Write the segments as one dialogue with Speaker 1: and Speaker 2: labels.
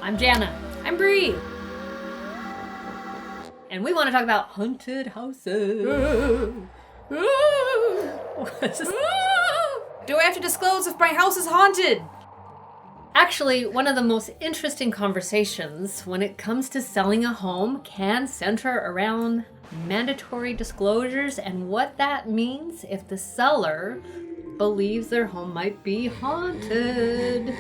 Speaker 1: I'm Jana.
Speaker 2: I'm Bree.
Speaker 1: And we want to talk about haunted houses.
Speaker 2: Do I have to disclose if my house is haunted?
Speaker 1: Actually, one of the most interesting conversations when it comes to selling a home can center around mandatory disclosures and what that means if the seller believes their home might be haunted.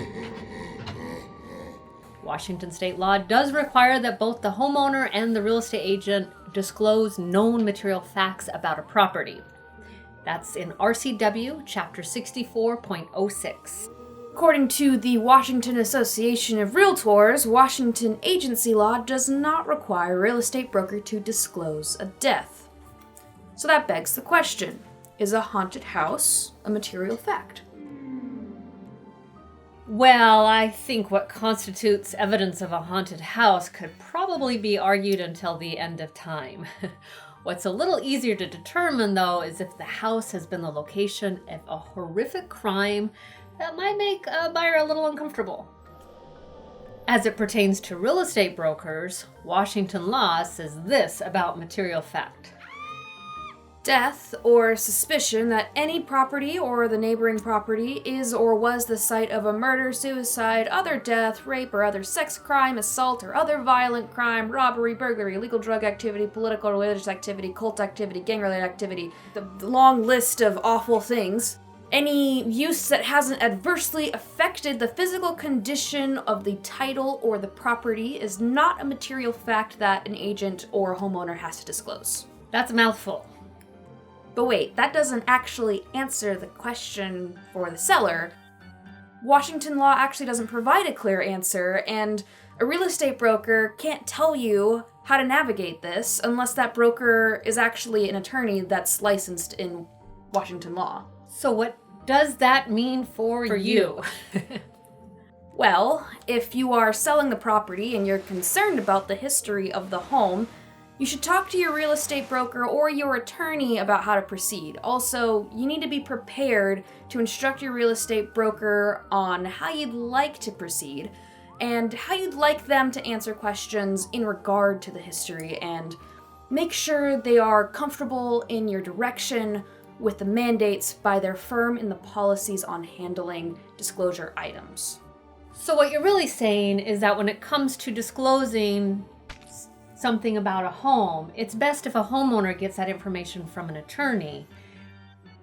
Speaker 1: Washington state law does require that both the homeowner and the real estate agent disclose known material facts about a property. That's in RCW Chapter 64.06.
Speaker 2: According to the Washington Association of Realtors, Washington agency law does not require a real estate broker to disclose a death. So that begs the question, is a haunted house a material fact?
Speaker 1: Well, I think what constitutes evidence of a haunted house could probably be argued until the end of time. What's a little easier to determine, though, is if the house has been the location of a horrific crime that might make a buyer a little uncomfortable. As it pertains to real estate brokers, Washington law says this about material fact.
Speaker 2: Death or suspicion that any property or the neighboring property is or was the site of a murder, suicide, other death, rape or other sex crime, assault or other violent crime, robbery, burglary, illegal drug activity, political or religious activity, cult activity, gang-related activity, the long list of awful things. Any use that hasn't adversely affected the physical condition of the title or the property is not a material fact that an agent or a homeowner has to disclose.
Speaker 1: That's a mouthful.
Speaker 2: But wait, that doesn't actually answer the question for the seller. Washington law actually doesn't provide a clear answer, and a real estate broker can't tell you how to navigate this unless that broker is actually an attorney that's licensed in Washington law.
Speaker 1: So what does that mean for you?
Speaker 2: Well, if you are selling the property and you're concerned about the history of the home, you should talk to your real estate broker or your attorney about how to proceed. Also, you need to be prepared to instruct your real estate broker on how you'd like to proceed and how you'd like them to answer questions in regard to the history, and make sure they are comfortable in your direction with the mandates by their firm in the policies on handling disclosure items.
Speaker 1: So what you're really saying is that when it comes to disclosing something about a home, it's best if a homeowner gets that information from an attorney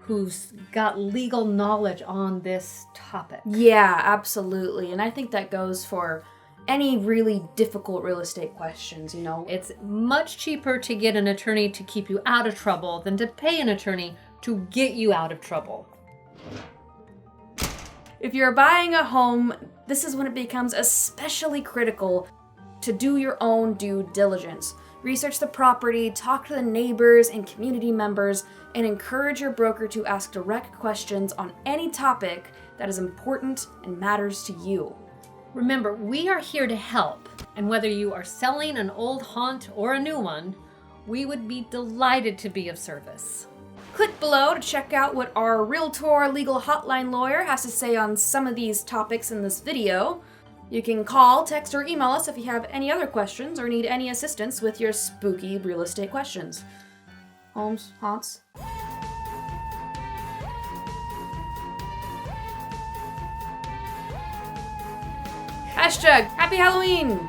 Speaker 1: who's got legal knowledge on this topic.
Speaker 2: Yeah, absolutely. And I think that goes for any really difficult real estate questions, you know.
Speaker 1: It's much cheaper to get an attorney to keep you out of trouble than to pay an attorney to get you out of trouble.
Speaker 2: If you're buying a home, this is when it becomes especially critical to do your own due diligence. Research the property, talk to the neighbors and community members, and encourage your broker to ask direct questions on any topic that is important and matters to you.
Speaker 1: Remember, we are here to help, and whether you are selling an old haunt or a new one, we would be delighted to be of service.
Speaker 2: Click below to check out what our Realtor legal hotline lawyer has to say on some of these topics in this video. You can call, text, or email us if you have any other questions or need any assistance with your spooky real estate questions. Homes, haunts. Hashtag Happy Halloween!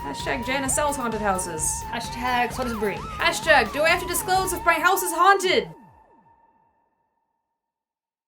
Speaker 2: Hashtag Jana sells haunted houses.
Speaker 1: Hashtag so does Bree.
Speaker 2: Hashtag do I have to disclose if my house is haunted?